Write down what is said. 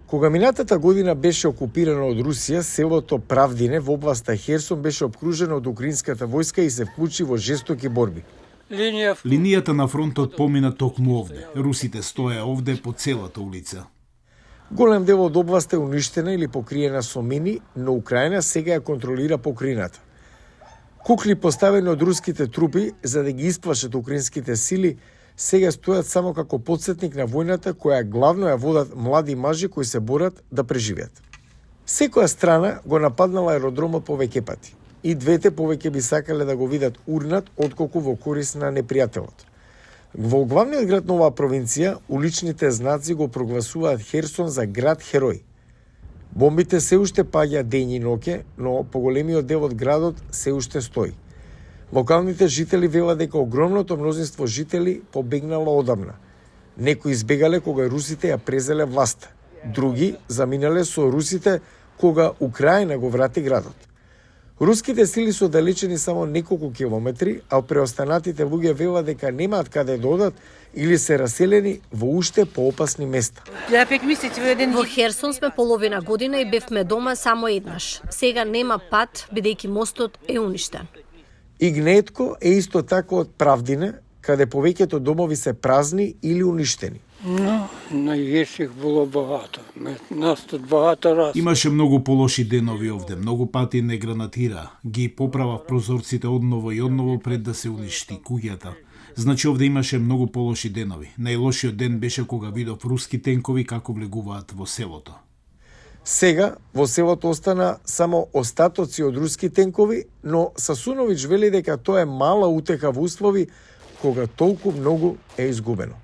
Кога минатата година беше окупирано од Русија, селото Правдине во областа Херсон беше обкружено од украинската војска и се вклучи во жестоки борби. Линијата на фронтот помина токму овде. Русите стоја овде по целата улица. Голем дел од областа е уништена или покриена со мини, но Украина сега ја контролира покрината. Кукли поставени од руските трупи за да ги исплашат украинските сили сега стојат само како потсетник на војната која главно ја водат млади мажи кои се борат да преживеат. Секоја страна го нападнала аеродромот повеќе пати. И двете повеќе би сакале да го видат урнат отколку во корис на непријателот. Во главниот град на оваа провинција, уличните знаци го прогласуваат Херсон за град херој. Бомбите се уште паѓа дење и ноќе, но поголемиот дел од градот се уште стои. Локалните жители велат дека огромното мнозинство жители побегнало одамна. Некои избегале кога русите ја презеле власта. Други заминале со русите кога Украина го врати градот. Руските сили се оддалечени само неколку километри, а преостанатите луѓе велат дека немаат каде да одат или се раселени во уште поопасни места. Во Херсон сме половина година и бевме дома само еднаш. Сега нема пат, бидејќи мостот е уништен. И Гнетко е исто така од Правдине, каде повеќето домови се празни или уништени. Најесих било богато. Нас тут богато раз. Имаше многу полоши денови овде, многу пати не гранатира. Ги поправав прозорците одново и одново пред да се уништи куќата. Значи овде имаше многу полоши денови. Најлошиот ден беше кога видов руски тенкови како влегуваат во селото. Сега во селото остана само остатоци од руски тенкови, но Сасуновиќ вели дека тоа е мала утеха во услови кога толку многу е изгубено.